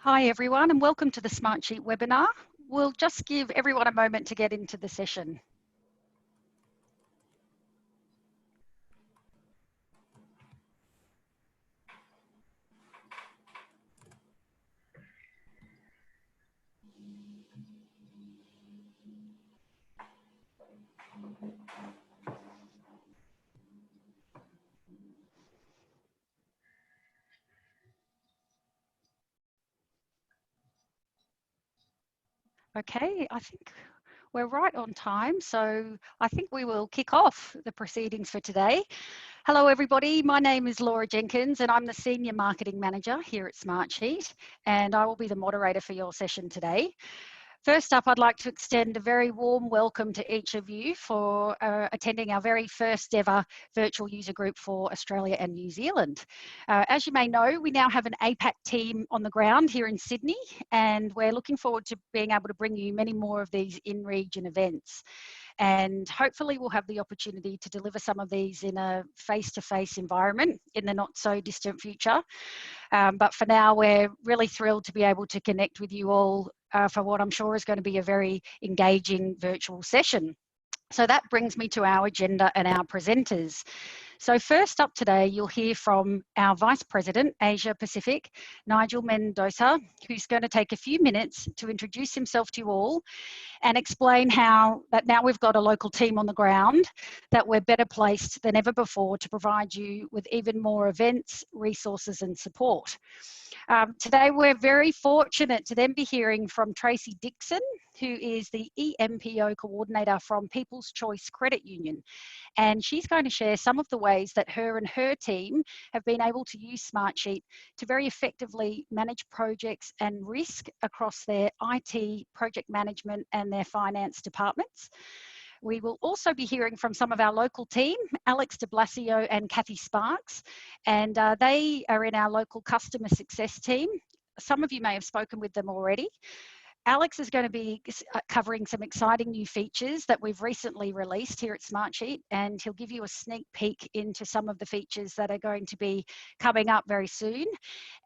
Hi everyone and welcome to the Smartsheet webinar. We'll just give everyone a moment to get into the session. Okay, I think we're right on time, so I think we will kick off the proceedings for today. Hello everybody, my name is Laura Jenkins and I'm the Senior Marketing Manager here at Smartsheet, and I will be the moderator for your session today. First up, I'd like to extend a very warm welcome to each of you for attending our very first ever virtual user group for Australia and New Zealand. As you may know, we now have an APAC team on the ground here in Sydney, and we're looking forward to being able to bring you many more of these in-region events. And hopefully we'll have the opportunity to deliver some of these in a face-to-face environment in the not so distant future. But for now, we're really thrilled to be able to connect with you all for what I'm sure is going to be a very engaging virtual session. So that brings me to our agenda and our presenters. So first up today, you'll hear from our Vice President, Asia Pacific, Nigel Mendoza, who's going to take a few minutes to introduce himself to you all and explain how that now we've got a local team on the ground, that we're better placed than ever before to provide you with even more events, resources and support. Today we're very fortunate to then be hearing from Tracy Dixon, who is the EMPO coordinator from People's Choice Credit Union. And she's going to share some of the ways that her and her team have been able to use Smartsheet to very effectively manage projects and risk across their IT, project management and their finance departments. We will also be hearing from some of our local team, Alex de Blasio and Kathy Sparks, and they are in our local customer success team. Some of you may have spoken with them already. Alex is going to be covering some exciting new features that we've recently released here at Smartsheet, and he'll give you a sneak peek into some of the features that are going to be coming up very soon.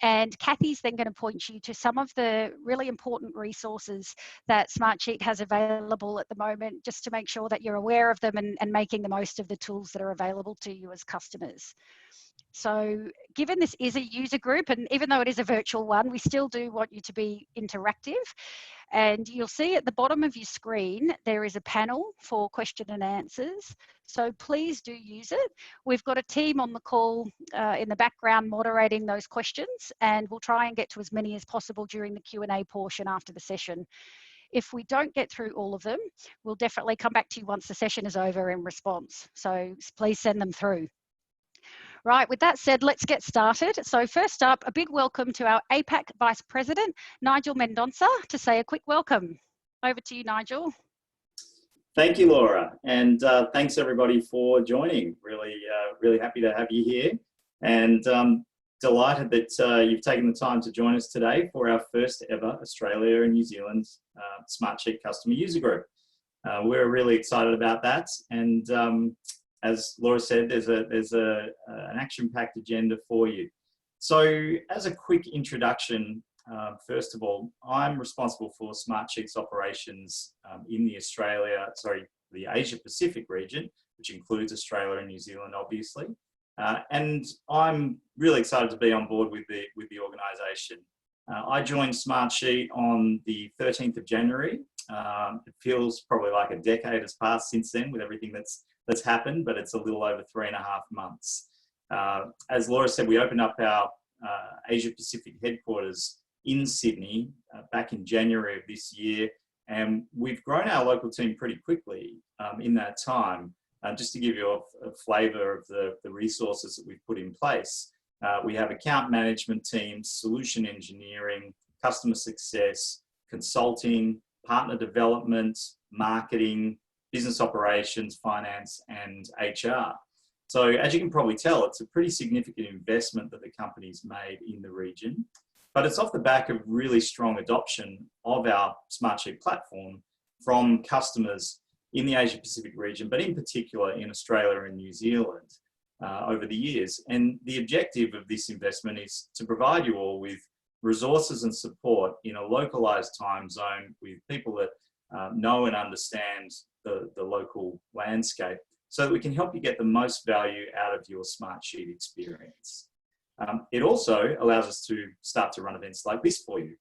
And Kathy's then going to point you to some of the really important resources that Smartsheet has available at the moment, just to make sure that you're aware of them and making the most of the tools that are available to you as customers. So given this is a user group, and even though it is a virtual one, we still do want you to be interactive. And you'll see at the bottom of your screen, there is a panel for question and answers. So please do use it. We've got a team on the call in the background moderating those questions, and we'll try and get to as many as possible during the Q&A portion after the session. If we don't get through all of them, we'll definitely come back to you once the session is over in response. So please send them through. Right, with that said, let's get started. So first up, a big welcome to our APAC Vice President, Nigel Mendoza, to say a quick welcome. Over to you, Nigel. Thank you, Laura, and thanks everybody for joining. Really happy to have you here, and delighted that you've taken the time to join us today for our first ever Australia and New Zealand Smartsheet Customer User Group. We're really excited about that, and as Laura said, there's an action-packed agenda for you. So as a quick introduction, first of all, I'm responsible for Smartsheet's operations in the Asia Pacific region, which includes Australia and New Zealand, obviously. And I'm really excited to be on board with the organisation. I joined Smartsheet on the 13th of January. It feels probably like a decade has passed since then with everything that's happened, but it's a little over 3.5 months. As Laura said, we opened up our Asia Pacific headquarters in Sydney back in January of this year, and we've grown our local team pretty quickly in that time. Just to give you a flavour of the resources that we've put in place, we have account management teams, solution engineering, customer success, consulting, partner development, marketing, business operations, finance, and HR. So as you can probably tell, it's a pretty significant investment that the company's made in the region, but it's off the back of really strong adoption of our Smartsheet platform from customers in the Asia Pacific region, but in particular in Australia and New Zealand over the years. And the objective of this investment is to provide you all with resources and support in a localized time zone with people that know and understand the local landscape, so that we can help you get the most value out of your Smartsheet experience. It also allows us to start to run events like this for you.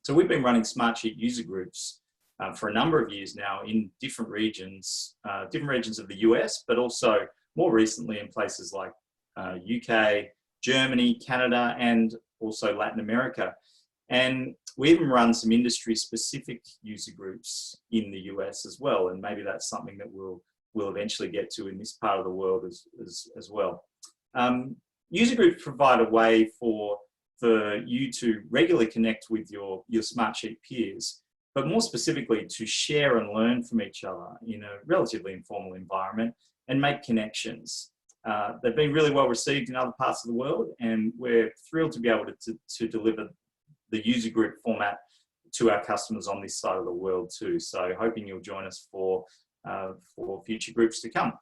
So we've been running Smartsheet user groups for a number of years now in different regions of the US, but also more recently in places like UK, Germany, Canada, and also Latin America. And we even run some industry-specific user groups in the US as well, and maybe that's something that we'll eventually get to in this part of the world as well. User groups provide a way for you to regularly connect with your Smartsheet peers, but more specifically to share and learn from each other in a relatively informal environment and make connections. They've been really well received in other parts of the world, and we're thrilled to be able to deliver the user group format to our customers on this side of the world too. So hoping you'll join us for future groups to come.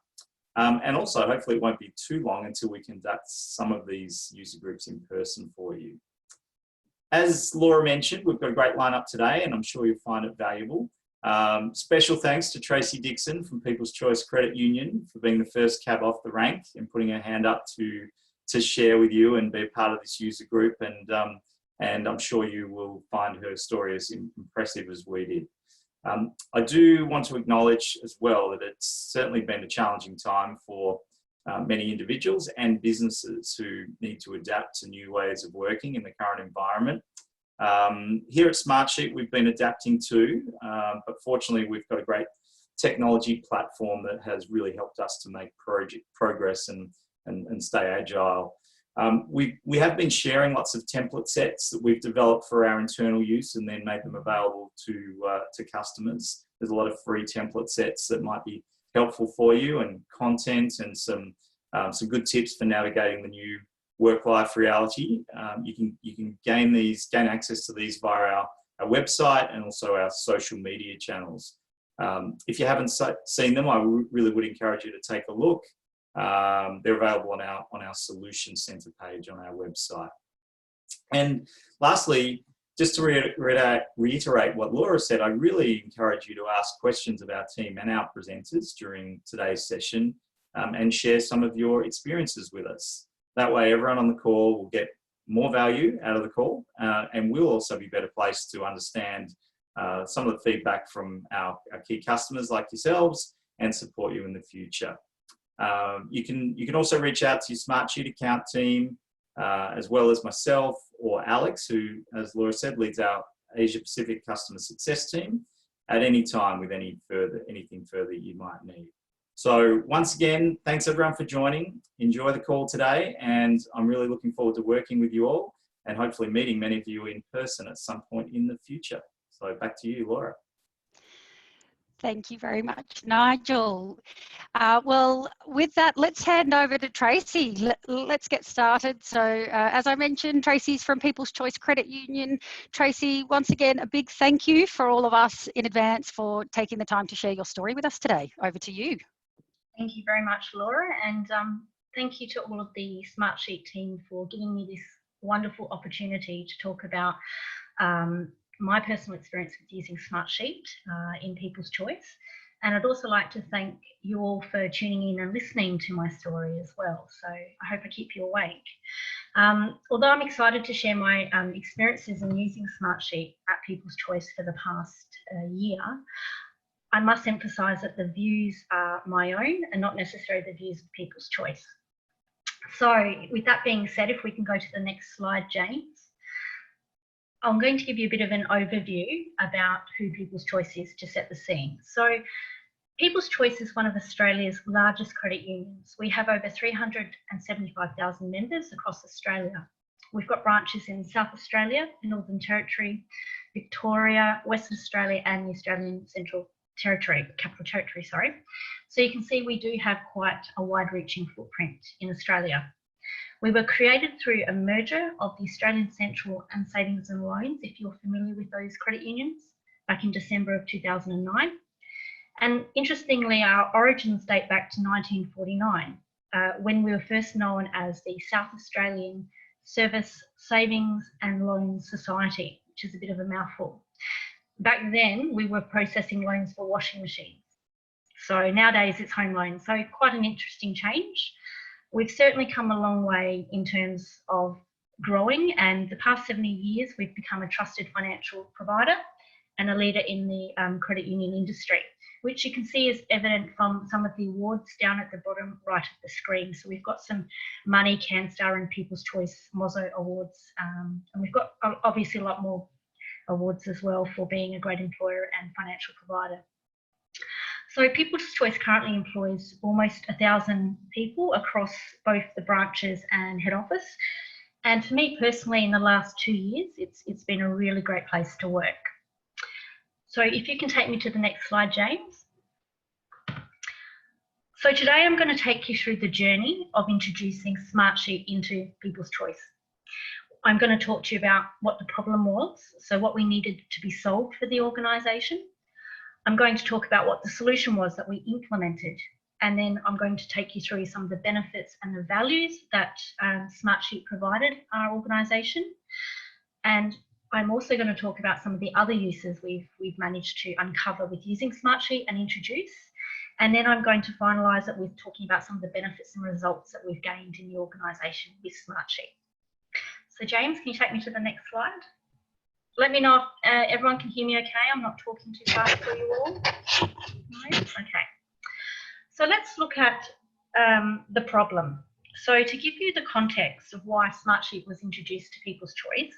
And also, hopefully it won't be too long until we conduct some of these user groups in person for you. As Laura mentioned, we've got a great lineup today, and I'm sure you'll find it valuable. Special thanks to Tracy Dixon from People's Choice Credit Union for being the first cab off the rank and putting her hand up to share with you and be a part of this user group. And I'm sure you will find her story as impressive as we did. I do want to acknowledge as well that it's certainly been a challenging time for many individuals and businesses who need to adapt to new ways of working in the current environment. Here at Smartsheet, we've been adapting too, but fortunately we've got a great technology platform that has really helped us to make progress and stay agile. We have been sharing lots of template sets that we've developed for our internal use and then made them available to customers. There's a lot of free template sets that might be helpful for you, and content and some good tips for navigating the new work-life reality. You can gain access to these via our website and also our social media channels. If you haven't seen them, I really would encourage you to take a look. They're available on our Solution Center page on our website. And lastly, just to reiterate what Laura said, I really encourage you to ask questions of our team and our presenters during today's session, and share some of your experiences with us. That way, everyone on the call will get more value out of the call, and we'll also be better placed to understand some of the feedback from our key customers like yourselves and support you in the future. You can also reach out to your Smartsheet account team, as well as myself or Alex, who, as Laura said, leads our Asia Pacific customer success team, at any time with anything further you might need. So once again, thanks everyone for joining. Enjoy the call today, and I'm really looking forward to working with you all and hopefully meeting many of you in person at some point in the future. So back to you, Laura. Thank you very much, Nigel. Well, with that, let's hand over to Tracy. Let's get started. So as I mentioned, Tracy's from People's Choice Credit Union. Tracy, once again, a big thank you for all of us in advance for taking the time to share your story with us today. Over to you. Thank you very much, Laura, and thank you to all of the Smartsheet team for giving me this wonderful opportunity to talk about my personal experience with using Smartsheet in People's Choice. And I'd also like to thank you all for tuning in and listening to my story as well. So I hope I keep you awake. Although I'm excited to share my experiences in using Smartsheet at People's Choice for the past year, I must emphasise that the views are my own and not necessarily the views of People's Choice. So with that being said, if we can go to the next slide, James. I'm going to give you a bit of an overview about who People's Choice is to set the scene. So People's Choice is one of Australia's largest credit unions. We have over 375,000 members across Australia. We've got branches in South Australia, the Northern Territory, Victoria, Western Australia, and the Australian Central Territory, Capital Territory, sorry. So you can see we do have quite a wide-reaching footprint in Australia. We were created through a merger of the Australian Central and Savings and Loans, if you're familiar with those credit unions, back in December of 2009. And interestingly, our origins date back to 1949, when we were first known as the South Australian Service Savings and Loans Society, which is a bit of a mouthful. Back then, we were processing loans for washing machines. So nowadays it's home loans. So quite an interesting change. We've certainly come a long way in terms of growing, and the past 70 years we've become a trusted financial provider and a leader in the credit union industry, which you can see is evident from some of the awards down at the bottom right of the screen. So we've got some Money, CanStar and People's Choice Mozzo awards, and we've got obviously a lot more awards as well for being a great employer and financial provider. So People's Choice currently employs almost 1,000 people across both the branches and head office. And for me personally, in the last 2 years, it's been a really great place to work. So if you can take me to the next slide, James. So today I'm going to take you through the journey of introducing Smartsheet into People's Choice. I'm going to talk to you about what the problem was, so what we needed to be solved for the organisation. I'm going to talk about what the solution was that we implemented, and then I'm going to take you through some of the benefits and the values that Smartsheet provided our organisation. And I'm also going to talk about some of the other uses we've managed to uncover with using Smartsheet and introduce. And then I'm going to finalise it with talking about some of the benefits and results that we've gained in the organisation with Smartsheet. So James, can you take me to the next slide? Let me know if everyone can hear me okay. I'm not talking too fast for you all. No? Okay. So let's look at the problem. So to give you the context of why Smartsheet was introduced to People's Choice,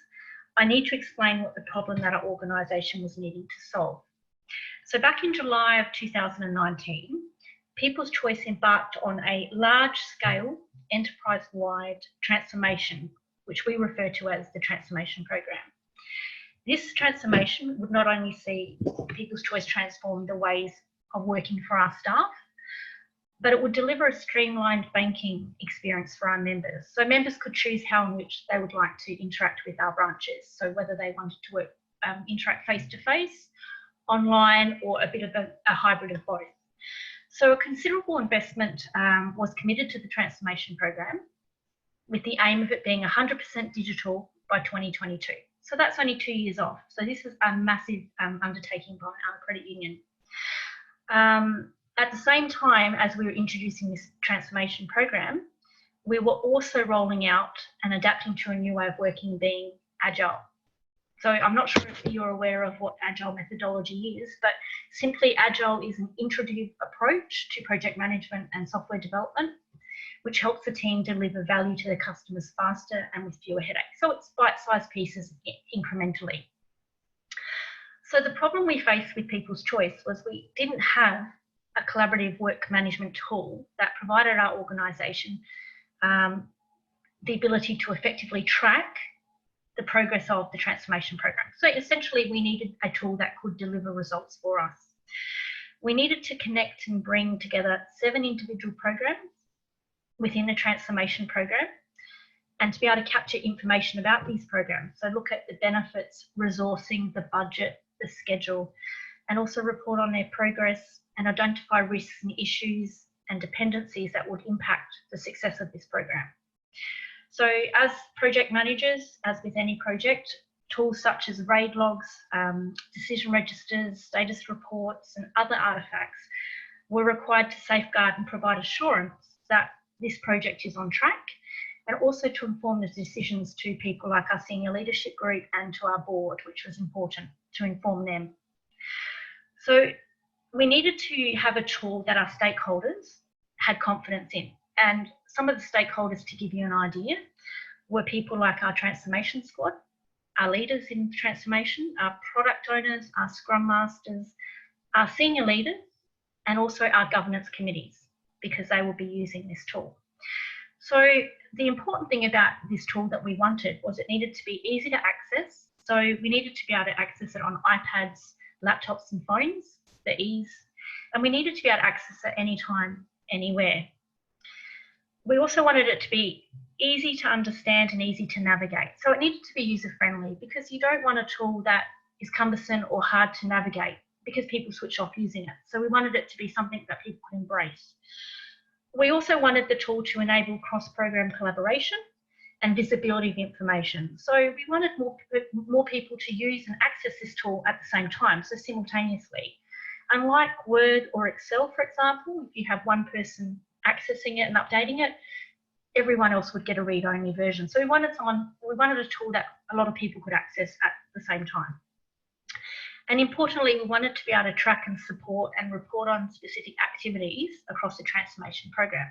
I need to explain what the problem that our organisation was needing to solve. So back in July of 2019, People's Choice embarked on a large-scale, enterprise-wide transformation, which we refer to as the transformation program. This transformation would not only see People's Choice transform the ways of working for our staff, but it would deliver a streamlined banking experience for our members. So members could choose how in which they would like to interact with our branches. So whether they wanted to work, interact face-to-face, online, or a bit of a hybrid of both. So a considerable investment was committed to the transformation program, with the aim of it being 100% digital by 2022. So that's only 2 years off. So this is a massive undertaking by our credit union. At the same time as we were introducing this transformation program, we were also rolling out and adapting to a new way of working, being agile. So I'm not sure if you're aware of what agile methodology is, but simply agile is an iterative approach to project management and software development, which helps the team deliver value to their customers faster and with fewer headaches. So it's bite-sized pieces incrementally. So the problem we faced with People's Choice was we didn't have a collaborative work management tool that provided our organisation the ability to effectively track the progress of the transformation program. So essentially we needed a tool that could deliver results for us. We needed to connect and bring together 7 individual programs within the transformation program, and to be able to capture information about these programs. So look at the benefits, resourcing, the budget, the schedule, and also report on their progress and identify risks and issues and dependencies that would impact the success of this program. So as project managers, as with any project, tools such as RAID logs, decision registers, status reports, and other artifacts were required to safeguard and provide assurance that this project is on track, and also to inform the decisions to people like our senior leadership group and to our board, which was important to inform them. So we needed to have a tool that our stakeholders had confidence in. And some of the stakeholders, to give you an idea, were people like our transformation squad, our leaders in transformation, our product owners, our scrum masters, our senior leaders, and also our governance committees, because they will be using this tool. So the important thing about this tool that we wanted was it needed to be easy to access. So we needed to be able to access it on iPads, laptops and phones, the ease, and we needed to be able to access it anytime, anywhere. We also wanted it to be easy to understand and easy to navigate. So it needed to be user-friendly, because you don't want a tool that is cumbersome or hard to navigate, because people switch off using it. So we wanted it to be something that people could embrace. We also wanted the tool to enable cross-program collaboration and visibility of information. So we wanted more people to use and access this tool at the same time, so simultaneously. Unlike Word or Excel, for example, if you have one person accessing it and updating it, everyone else would get a read-only version. So we wanted a tool that a lot of people could access at the same time. And importantly, we wanted to be able to track and support and report on specific activities across the transformation program.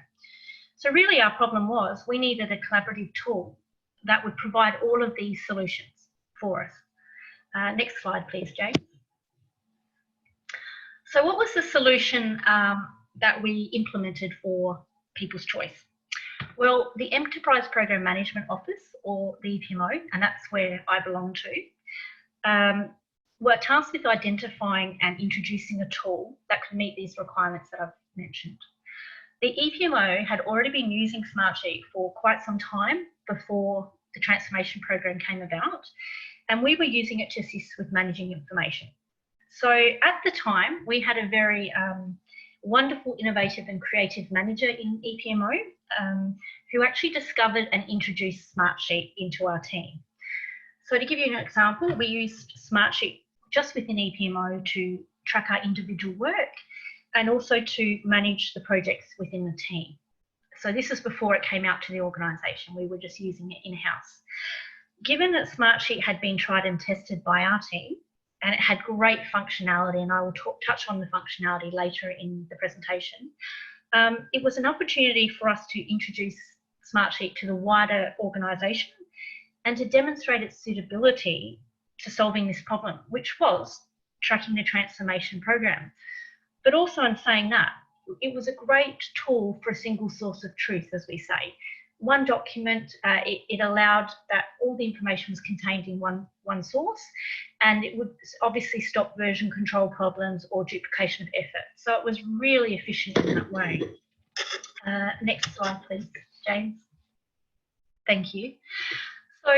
So really our problem was we needed a collaborative tool that would provide all of these solutions for us. Next slide, please, James. So what was the solution that we implemented for People's Choice? Well, the Enterprise Program Management Office, or the EPMO, and that's where I belong to, were tasked with identifying and introducing a tool that could meet these requirements that I've mentioned. The EPMO had already been using Smartsheet for quite some time before the transformation program came about, and we were using it to assist with managing information. So at the time, we had a very wonderful, innovative and creative manager in EPMO who actually discovered and introduced Smartsheet into our team. So to give you an example, we used Smartsheet just within EPMO to track our individual work and also to manage the projects within the team. So this is before it came out to the organisation. We were just using it in-house. Given that Smartsheet had been tried and tested by our team, and it had great functionality, and I will touch on the functionality later in the presentation, it was an opportunity for us to introduce Smartsheet to the wider organisation and to demonstrate its suitability to solving this problem, which was tracking the transformation program. But also in saying that, it was a great tool for a single source of truth, as we say. One document, it allowed that all the information was contained in one source, and it would obviously stop version control problems or duplication of effort. So it was really efficient in that way. Next slide, please, James. Thank you. So,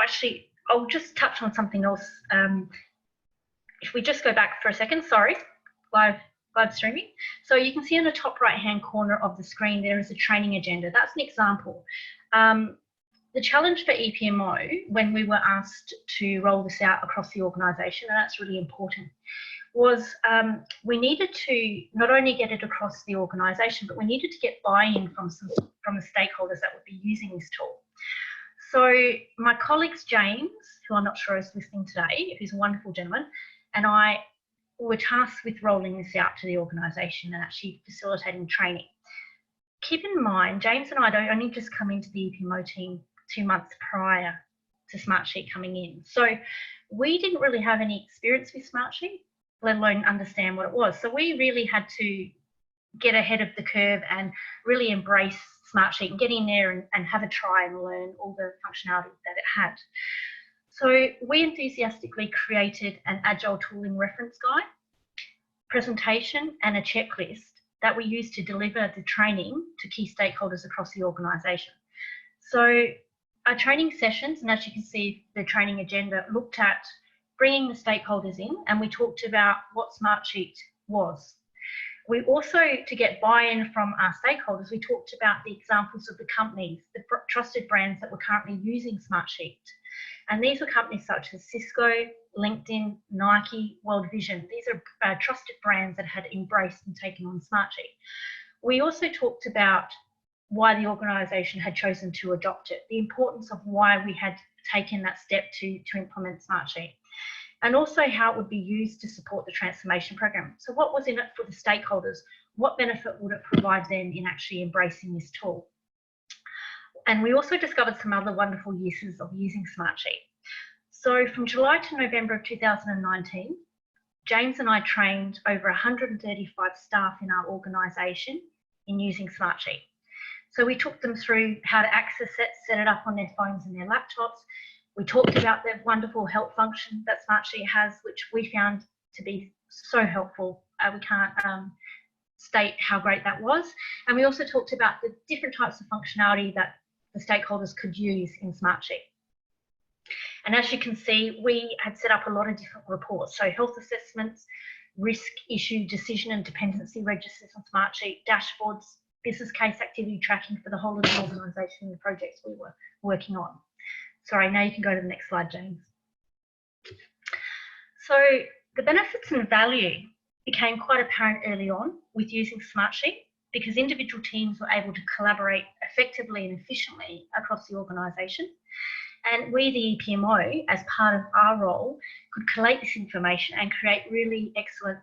actually, I'll just touch on something else. If we just go back for a second, sorry, live streaming. So you can see on the top right-hand corner of the screen, there is a training agenda. That's an example. The challenge for EPMO, when we were asked to roll this out across the organisation, and that's really important, was we needed to not only get it across the organisation, but we needed to get buy-in from the stakeholders that would be using this tool. So my colleagues, James, who I'm not sure is listening today, who's a wonderful gentleman, and I were tasked with rolling this out to the organisation and actually facilitating training. Keep in mind, James and I don't only just come into the EPMO team 2 months prior to Smartsheet coming in. So we didn't really have any experience with Smartsheet, let alone understand what it was. So we really had to get ahead of the curve and really embrace Smartsheet and get in there and have a try and learn all the functionality that it had. So we enthusiastically created an agile tooling reference guide, presentation and a checklist that we used to deliver the training to key stakeholders across the organisation. So our training sessions, and as you can see, the training agenda looked at bringing the stakeholders in, and we talked about what Smartsheet was. We also, to get buy-in from our stakeholders, we talked about the examples of the companies, the trusted brands that were currently using Smartsheet. And these were companies such as Cisco, LinkedIn, Nike, World Vision. These are trusted brands that had embraced and taken on Smartsheet. We also talked about why the organisation had chosen to adopt it, the importance of why we had taken that step to implement Smartsheet, and also how it would be used to support the transformation program. So what was in it for the stakeholders? What benefit would it provide them in actually embracing this tool? And we also discovered some other wonderful uses of using Smartsheet. So from July to November of 2019, James and I trained over 135 staff in our organisation in using Smartsheet. So we took them through how to access it, set it up on their phones and their laptops. We talked about the wonderful help function that Smartsheet has, which we found to be so helpful. We can't state how great that was. And we also talked about the different types of functionality that the stakeholders could use in Smartsheet. And as you can see, we had set up a lot of different reports. So health assessments, risk issue, decision and dependency registers on Smartsheet, dashboards, business case activity tracking for the whole of the organisation and the projects we were working on. Sorry, now you can go to the next slide, James. So the benefits and value became quite apparent early on with using Smartsheet, because individual teams were able to collaborate effectively and efficiently across the organisation. And we, the EPMO, as part of our role, could collate this information and create really excellent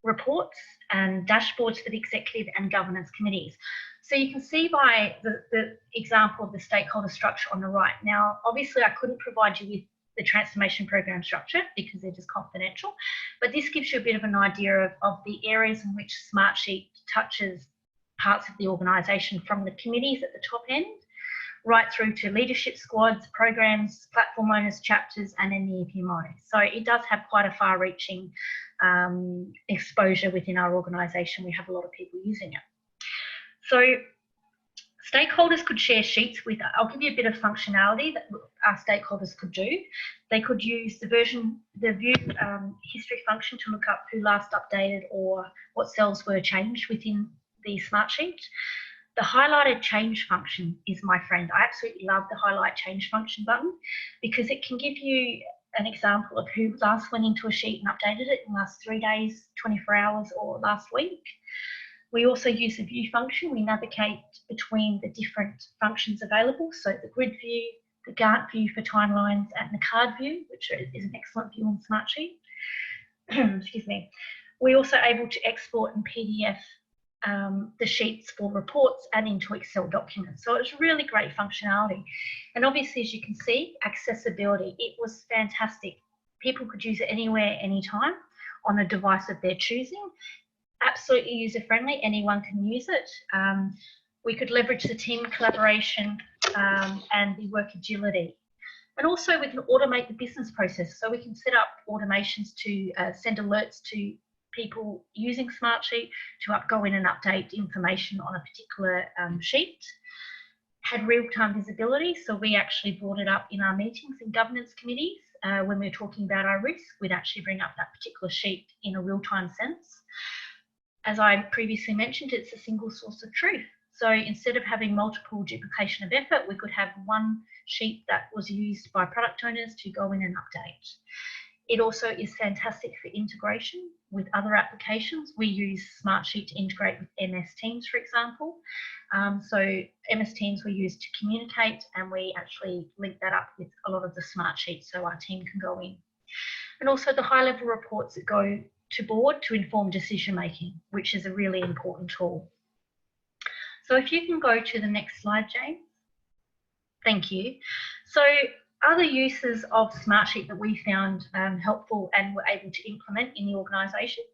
reports and dashboards for the executive and governance committees. So you can see by the example of the stakeholder structure on the right. Now, obviously, I couldn't provide you with the transformation program structure because they're just confidential, but this gives you a bit of an idea of the areas in which Smartsheet touches parts of the organisation, from the committees at the top end right through to leadership squads, programs, platform owners, chapters, and then the EPMO. So it does have quite a far-reaching exposure within our organisation. We have a lot of people using it. So stakeholders could share sheets with, I'll give you a bit of functionality that our stakeholders could do. They could use the view history function to look up who last updated or what cells were changed within the Smartsheet. The highlighted change function is my friend. I absolutely love the highlight change function button because it can give you an example of who last went into a sheet and updated it in the last 3 days, 24 hours, or last week. We also use the view function. We navigate between the different functions available. So the grid view, the Gantt view for timelines, and the card view, which is an excellent view in Smartsheet. Excuse me. We're also able to export and PDF the sheets for reports and into Excel documents. So it's really great functionality. And obviously, as you can see, accessibility, it was fantastic. People could use it anywhere, anytime on a device of their choosing. Absolutely user-friendly, anyone can use it. We could leverage the team collaboration and the work agility. And also we can automate the business process. So we can set up automations to send alerts to people using Smartsheet to go in and update information on a particular sheet. Had real-time visibility, so we actually brought it up in our meetings and governance committees. When we were talking about our risk, we'd actually bring up that particular sheet in a real-time sense. As I previously mentioned, it's a single source of truth. So instead of having multiple duplication of effort, we could have one sheet that was used by product owners to go in and update. It also is fantastic for integration with other applications. We use Smartsheet to integrate with MS Teams, for example. So MS Teams we use to communicate, and we actually link that up with a lot of the Smartsheet so our team can go in. And also the high-level reports that go to board to inform decision-making, which is a really important tool. So if you can go to the next slide, James. Thank you. So other uses of Smartsheet that we found helpful and were able to implement in the organisation.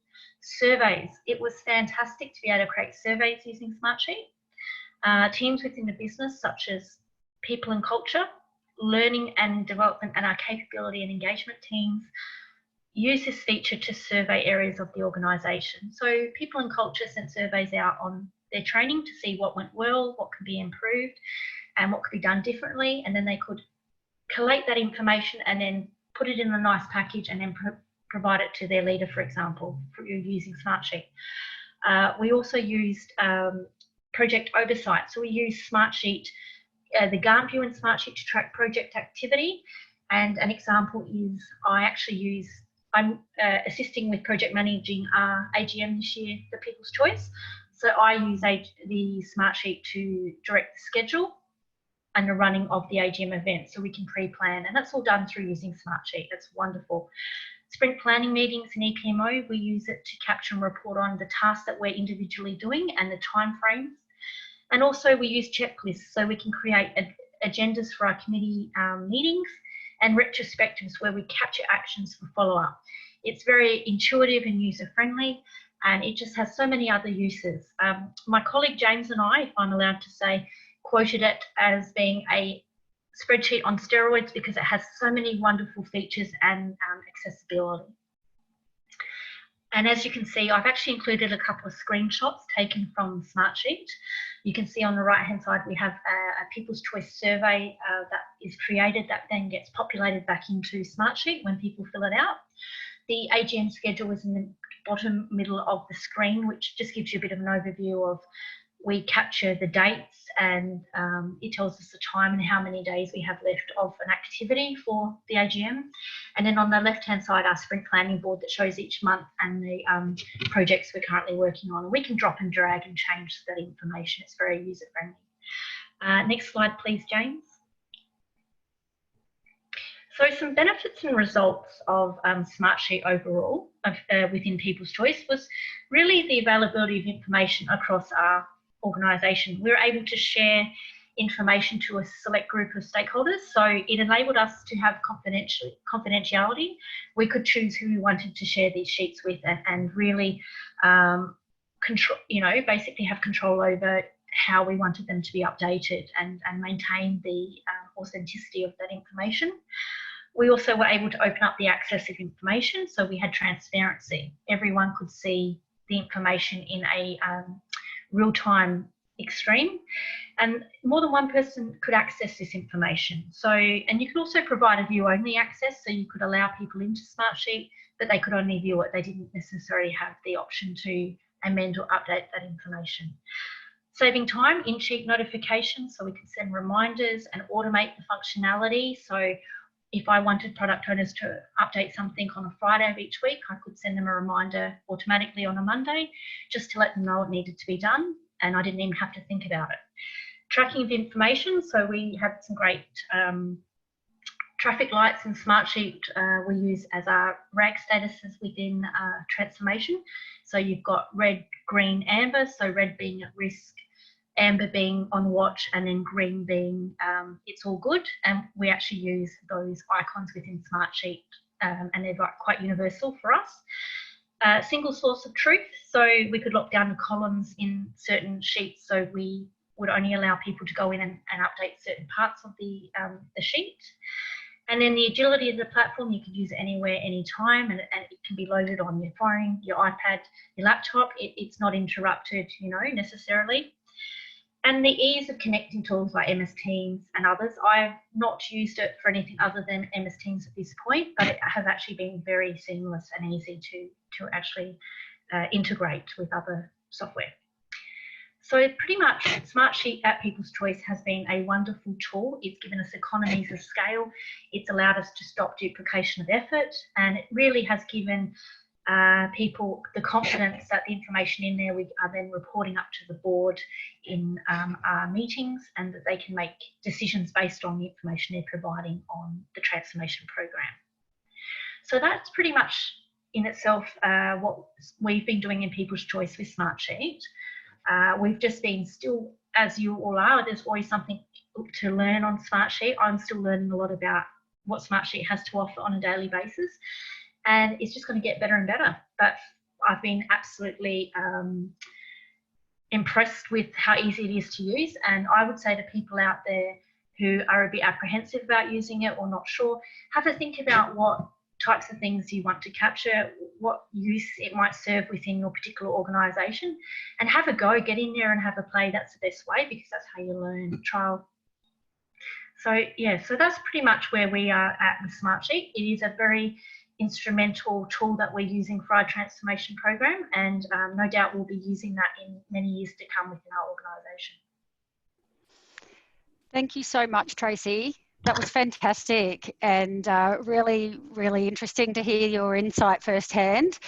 Surveys. It was fantastic to be able to create surveys using Smartsheet. Teams within the business, such as people and culture, learning and development, and our capability and engagement teams, use this feature to survey areas of the organisation. So people and culture sent surveys out on their training to see what went well, what could be improved, and what could be done differently, and then they could collate that information and then put it in a nice package and then provide it to their leader, for example, for using Smartsheet. We also used project oversight. So we use Smartsheet, the Gantt view in Smartsheet to track project activity. And an example is I'm assisting with project managing our AGM this year for People's Choice. So I use the Smartsheet to direct the schedule and the running of the AGM event, so we can pre-plan, and that's all done through using Smartsheet. That's wonderful. Sprint planning meetings in EPMO, we use it to capture and report on the tasks that we're individually doing and the timeframes. And also we use checklists, so we can create agendas for our committee meetings and retrospectives where we capture actions for follow-up. It's very intuitive and user-friendly, and it just has so many other uses. My colleague James and I, if I'm allowed to say, quoted it as being a spreadsheet on steroids because it has so many wonderful features and accessibility. And as you can see, I've actually included a couple of screenshots taken from Smartsheet. You can see on the right-hand side, we have a People's Choice survey that is created that then gets populated back into Smartsheet when people fill it out. The AGM schedule is in the bottom middle of the screen, which just gives you a bit of an overview of we capture the dates, and it tells us the time and how many days we have left of an activity for the AGM. And then on the left-hand side, our sprint planning board that shows each month and the projects we're currently working on. We can drop and drag and change that information. It's very user-friendly. Next slide, please, James. So some benefits and results of Smartsheet overall within People's Choice was really the availability of information across our organisation. We were able to share information to a select group of stakeholders, so it enabled us to have confidentiality. We could choose who we wanted to share these sheets with, and really control, basically have control over how we wanted them to be updated, and maintain the authenticity of that information. We also were able to open up the access of information, so we had transparency. Everyone could see the information in a real-time extreme, and more than one person could access this information. So, and you could also provide a view-only access, so you could allow people into Smartsheet, but they could only view it. They didn't necessarily have the option to amend or update that information. Saving time, in-sheet notifications, so we could send reminders and automate the functionality. So if I wanted product owners to update something on a Friday of each week, I could send them a reminder automatically on a Monday, just to let them know it needed to be done, and I didn't even have to think about it. Tracking of information, so we have some great traffic lights in Smartsheet we use as our RAG statuses within transformation. So you've got red, green, amber, so red being at risk, amber being on watch, and then green being it's all good. And we actually use those icons within Smartsheet, and they're quite universal for us. Single source of truth, so we could lock down the columns in certain sheets, so we would only allow people to go in and update certain parts of the sheet. And then the agility of the platform, you can use it anywhere, anytime, and it can be loaded on your phone, your iPad, your laptop. It's not interrupted, necessarily. And the ease of connecting tools like MS Teams and others. I've not used it for anything other than MS Teams at this point, but it has actually been very seamless and easy to actually integrate with other software. So pretty much Smartsheet at People's Choice has been a wonderful tool. It's given us economies of scale. It's allowed us to stop duplication of effort, and it really has given people the confidence that the information in there we are then reporting up to the board in our meetings, and that they can make decisions based on the information they're providing on the transformation program. So that's pretty much in itself what we've been doing in People's Choice with Smartsheet. We've just been still, as you all are, there's always something to learn on Smartsheet. I'm still learning a lot about what Smartsheet has to offer on a daily basis, and it's just going to get better and better. But I've been absolutely impressed with how easy it is to use, and I would say to people out there who are a bit apprehensive about using it or not sure, have a think about what types of things you want to capture, what use it might serve within your particular organisation, and have a go, get in there and have a play. That's the best way, because that's how you learn, trial. So yeah, so that's pretty much where we are at with Smartsheet. It is a very instrumental tool that we're using for our transformation program, and no doubt we'll be using that in many years to come within our organisation. Thank you so much, Tracy. That was fantastic, and really, really interesting to hear your insight firsthand.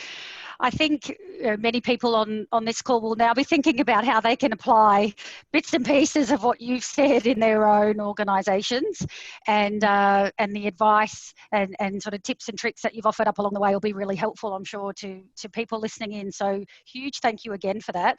I think many people on this call will now be thinking about how they can apply bits and pieces of what you've said in their own organisations, and the advice and sort of tips and tricks that you've offered up along the way will be really helpful, I'm sure, to people listening in. So huge thank you again for that.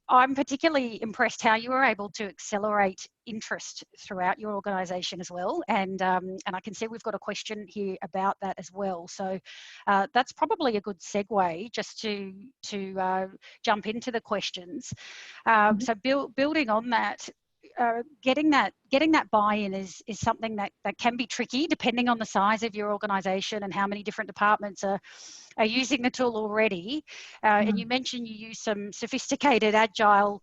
I'm particularly impressed how you were able to accelerate interest throughout your organisation as well, and I can see we've got a question here about that as well. So that's probably a good segue just to jump into the questions. So building on that. Getting that buy-in is something that can be tricky depending on the size of your organisation and how many different departments are using the tool already. And you mentioned you use some sophisticated agile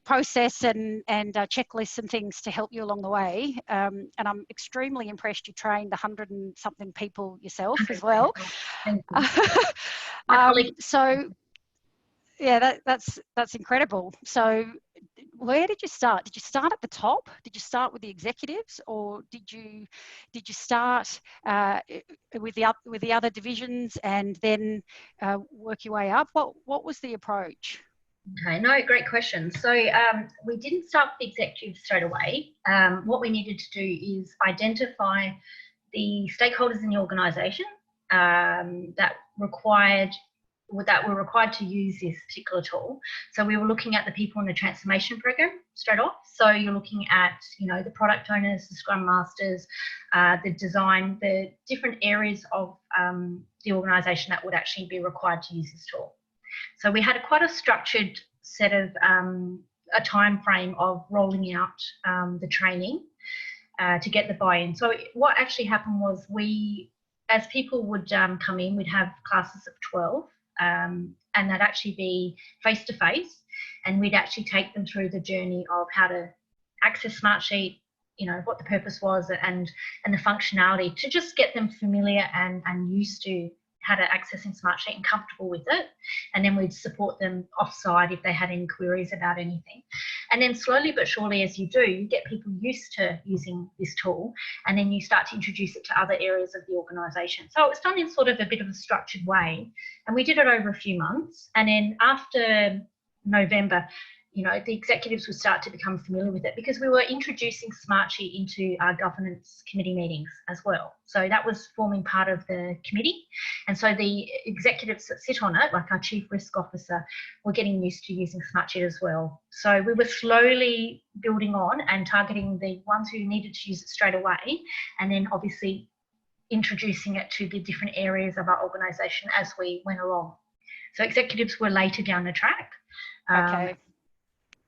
process and checklists and things to help you along the way. And I'm extremely impressed you trained 100 and something people yourself as well. So Yeah, that's incredible. So where did you start? Did you start at the top? Did you start with the executives, or did you start with the other divisions and then work your way up? What was the approach? Okay, no, great question. So we didn't start with the executives straight away. What we needed to do is identify the stakeholders in the organisation that were required to use this particular tool. So we were looking at the people in the transformation program straight off. So you're looking at, the product owners, the scrum masters, the design, the different areas of the organisation that would actually be required to use this tool. So we had quite a structured set of a time frame of rolling out the training to get the buy-in. So what actually happened was as people would come in, we'd have classes of 12 and that'd actually be face-to-face, and we'd actually take them through the journey of how to access Smartsheet, what the purpose was and the functionality, to just get them familiar and used to how to access in Smartsheet and comfortable with it. And then we'd support them offsite if they had any queries about anything. And then slowly but surely, as you do, you get people used to using this tool, and then you start to introduce it to other areas of the organisation. So it was done in sort of a bit of a structured way, and we did it over a few months. And then after November, the executives would start to become familiar with it, because we were introducing Smartsheet into our governance committee meetings as well. So that was forming part of the committee. And so the executives that sit on it, like our chief risk officer, were getting used to using Smartsheet as well. So we were slowly building on and targeting the ones who needed to use it straight away, and then obviously introducing it to the different areas of our organisation as we went along. So executives were later down the track. Okay.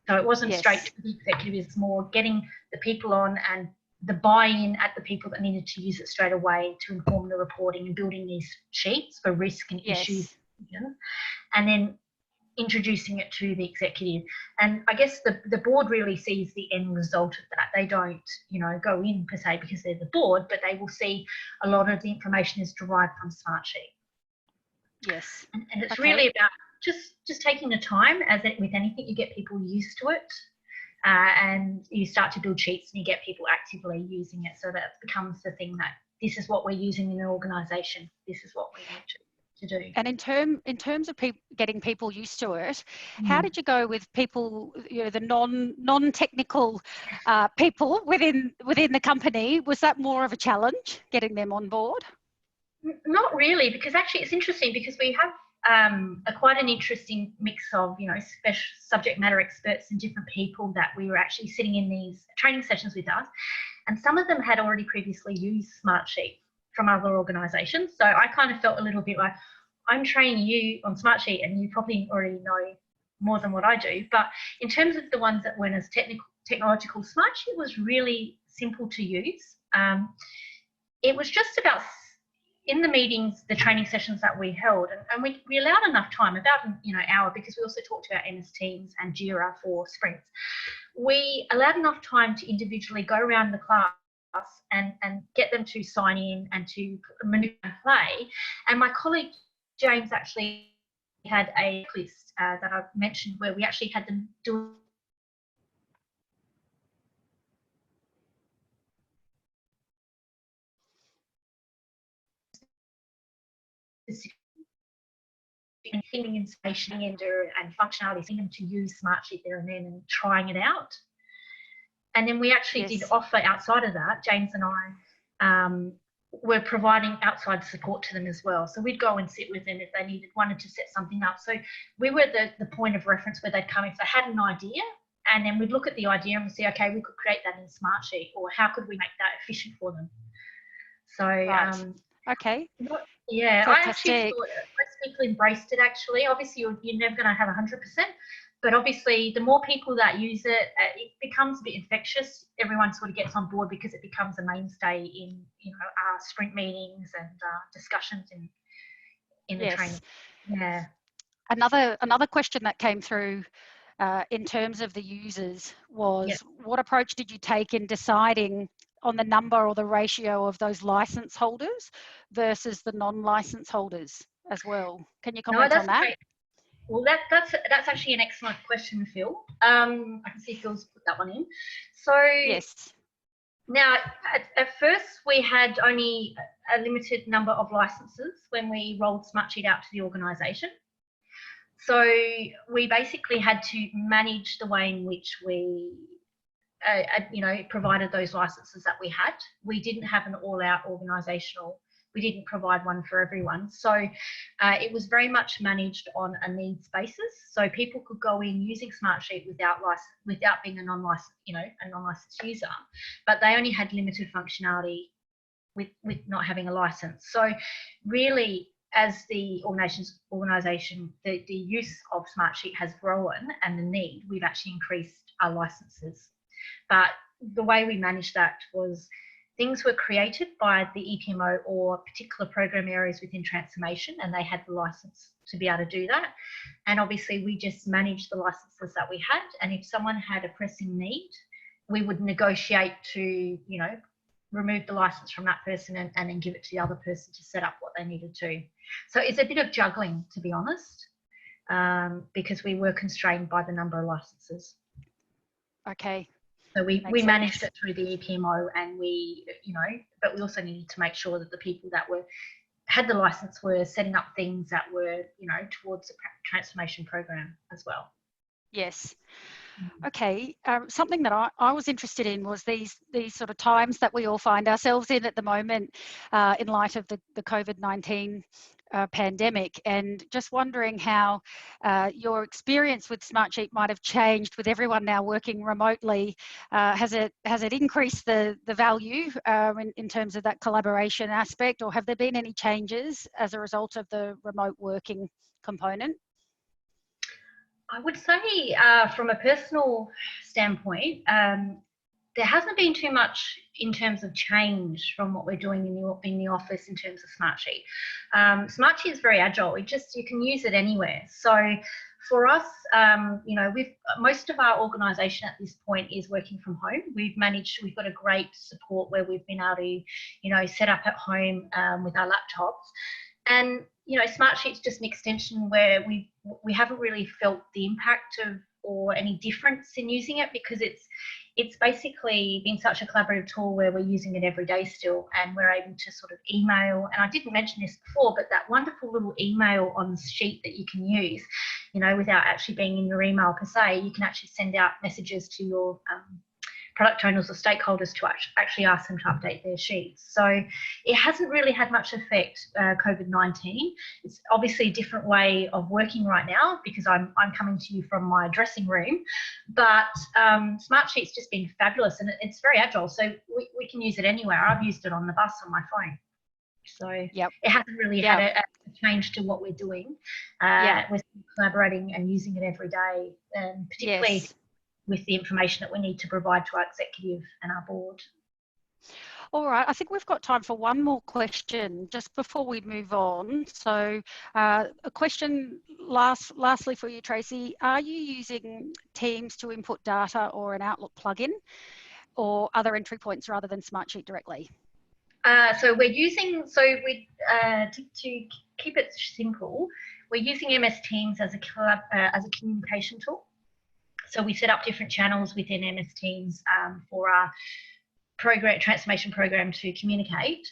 So it wasn't straight to the executive, it's more getting the people on and the buy-in at the people that needed to use it straight away to inform the reporting and building these sheets for risk and issues, and then introducing it to the executive. And I guess the board really sees the end result of that. They don't, go in per se because they're the board, but they will see a lot of the information is derived from Smartsheet. Yes. And it's really about just taking the time, as with anything, you get people used to it, and you start to build sheets and you get people actively using it, so that it becomes the thing that this is what we're using in an organisation, this is what we need to do. And in terms of getting people used to it, how did you go with people, the non-technical people within the company? Was that more of a challenge, getting them on board? Not really, because actually it's interesting, because we have quite an interesting mix of, special subject matter experts and different people that we were actually sitting in these training sessions with us. And some of them had already previously used Smartsheet from other organisations. So I kind of felt a little bit like, I'm training you on Smartsheet and you probably already know more than what I do. But in terms of the ones that weren't as technological, Smartsheet was really simple to use. It was just about, in the meetings, the training sessions that we held, and we allowed enough time, about an hour, because we also talked about MS Teams and Jira for sprints. We allowed enough time to individually go around the class and get them to sign in and to maneuver and play. And my colleague James actually had a list that I've mentioned, where we actually had them do and thinking information and functionality, seeing them to use Smartsheet there and then and trying it out. And then we actually did offer, outside of that, James and I were providing outside support to them as well. So we'd go and sit with them if they wanted to set something up. So we were the point of reference where they'd come if they had an idea, and then we'd look at the idea and we'd say, okay, we could create that in Smartsheet, or how could we make that efficient for them? So okay. Yeah, fantastic. I actually thought most people embraced it, actually. Obviously, you're never going to have 100%, but obviously the more people that use it, it becomes a bit infectious. Everyone sort of gets on board, because it becomes a mainstay in our sprint meetings and discussions in the training. Yeah. Another question that came through in terms of the users was, what approach did you take in deciding on the number or the ratio of those license holders versus the non-license holders as well? Can you comment on that? Well, that's actually an excellent question, Phil. I can see Phil's put that one in. So Yes. now, at first, we had only a limited number of licenses when we rolled Smartsheet out to the organisation. So we basically had to manage the way in which we, provided those licenses that we had. We didn't have an all-out organisational. We didn't provide one for everyone. So it was very much managed on a needs basis. So people could go in using Smartsheet without being a non-licensed user, but they only had limited functionality with not having a license. So really, as the organisation, the use of Smartsheet has grown and the need, we've actually increased our licenses. But the way we managed that was things were created by the EPMO or particular program areas within transformation, and they had the license to be able to do that. And obviously we just managed the licenses that we had. And if someone had a pressing need, we would negotiate to, remove the license from that person and then give it to the other person to set up what they needed to. So it's a bit of juggling, to be honest, because we were constrained by the number of licenses. Okay. So we managed it through the EPMO, and but we also needed to make sure that the people that had the license were setting up things that were, towards the transformation program as well. Yes. Okay. Something that I was interested in was these sort of times that we all find ourselves in at the moment in light of the COVID-19 pandemic, and just wondering how your experience with Smartsheet might have changed with everyone now working remotely. Has it increased the value in terms of that collaboration aspect, or have there been any changes as a result of the remote working component? I would say from a personal standpoint, there hasn't been too much in terms of change from what we're doing in the office in terms of Smartsheet. Smartsheet is very agile. You can use it anywhere. So for us, most of our organisation at this point is working from home. We've got a great support where we've been able to, set up at home with our laptops. And, Smartsheet's just an extension where we haven't really felt the impact of or any difference in using it, because it's basically been such a collaborative tool where we're using it every day still, and we're able to sort of email. And I didn't mention this before, but that wonderful little email on the sheet that you can use, without actually being in your email per se, you can actually send out messages to your product owners or stakeholders to actually ask them to update their sheets. So it hasn't really had much effect, COVID-19. It's obviously a different way of working right now because I'm coming to you from my dressing room, but Smartsheet's just been fabulous, and it's very agile. So we can use it anywhere. I've used it on the bus on my phone. So It hasn't really had a change to what we're doing. We're collaborating and using it every day, particularly with the information that we need to provide to our executive and our board. All right, I think we've got time for one more question just before we move on. So a question lastly for you, Tracy. Are you using Teams to input data or an Outlook plugin or other entry points rather than Smartsheet directly? So we're using, to keep it simple, we're using MS Teams as a communication tool. So we set up different channels within MS Teams for our transformation program to communicate,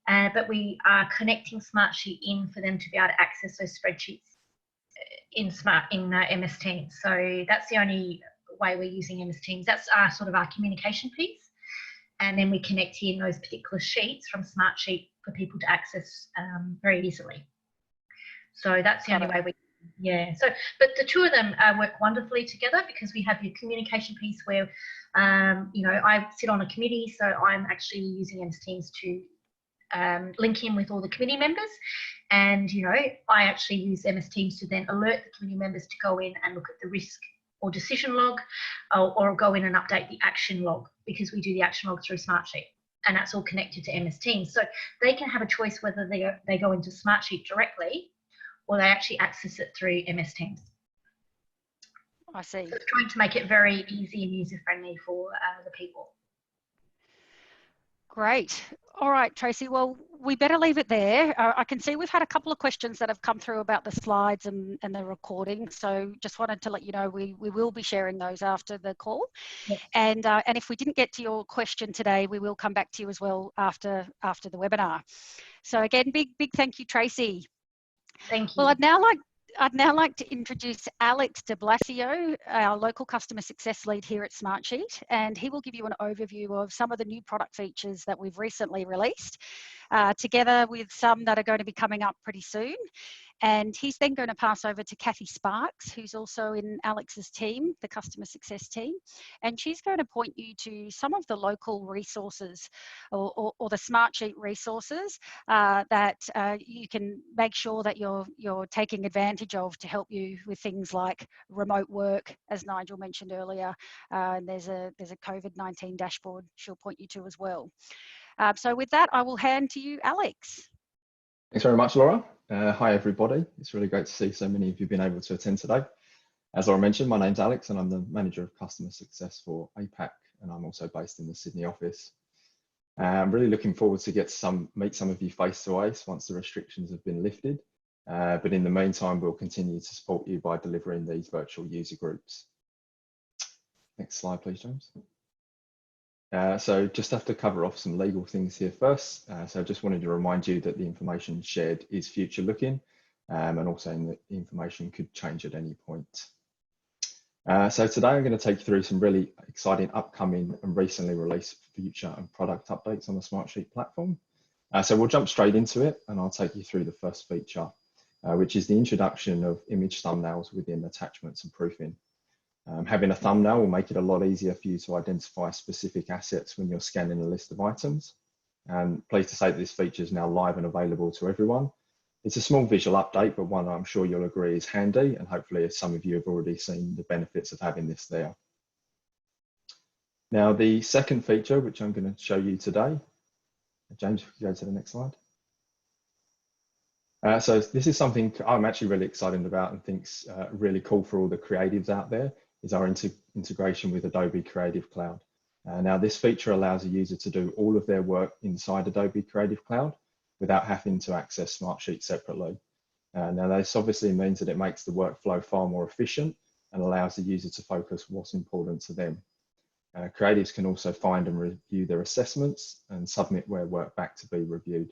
but we are connecting Smartsheet in for them to be able to access those spreadsheets in MS Teams. So that's the only way we're using MS Teams. That's sort of our communication piece, and then we connect in those particular sheets from Smartsheet for people to access very easily. So that's the only way we. But the two of them work wonderfully together, because we have your communication piece where, I sit on a committee, so I'm actually using MS Teams to link in with all the committee members, and I actually use MS Teams to then alert the committee members to go in and look at the risk or decision log, or go in and update the action log, because we do the action log through Smartsheet, and that's all connected to MS Teams. So they can have a choice whether they go into Smartsheet directly or they actually access it through MS Teams. I see. So it's trying to make it very easy and user-friendly for the people. Great. All right, Tracy. Well, we better leave it there. I can see we've had a couple of questions that have come through about the slides and the recording. So just wanted to let you know we will be sharing those after the call. Yes. And if we didn't get to your question today, we will come back to you as well after the webinar. So again, big thank you, Tracy. Thank you. Well, I'd now like to introduce Alex de Blasio, our local customer success lead here at Smartsheet, and he will give you an overview of some of the new product features that we've recently released, together with some that are going to be coming up pretty soon. And he's then going to pass over to Kathy Sparks, who's also in Alex's team, the customer success team. And she's going to point you to some of the local resources or the Smartsheet resources that you can make sure that you're taking advantage of to help you with things like remote work, as Nigel mentioned earlier. And there's a COVID-19 dashboard she'll point you to as well. So with that, I will hand to you, Alex. Thanks very much, Laura. Hi, everybody. It's really great to see so many of you been able to attend today. As Laura mentioned, my name's Alex and I'm the Manager of Customer Success for APAC, and I'm also based in the Sydney office. I'm really looking forward to meet some of you face to face once the restrictions have been lifted. But in the meantime, we'll continue to support you by delivering these virtual user groups. Next slide, please, James. So just have to cover off some legal things here first. So I just wanted to remind you that the information shared is future looking, and also the information could change at any point. So today I'm going to take you through some really exciting upcoming and recently released feature and product updates on the Smartsheet platform. So we'll jump straight into it and I'll take you through the first feature, which is the introduction of image thumbnails within attachments and proofing. Having a thumbnail will make it a lot easier for you to identify specific assets when you're scanning a list of items. And pleased to say that this feature is now live and available to everyone. It's a small visual update, but one I'm sure you'll agree is handy, and hopefully some of you have already seen the benefits of having this there. Now, the second feature, which I'm going to show you today, James, if you go to the next slide. So this is something I'm actually really excited about and think's really cool for all the creatives out there, is our integration with Adobe Creative Cloud. Now this feature allows a user to do all of their work inside Adobe Creative Cloud without having to access Smartsheet separately. Now this obviously means that it makes the workflow far more efficient and allows the user to focus what's important to them. Creatives can also find and review their assessments and submit their work back to be reviewed.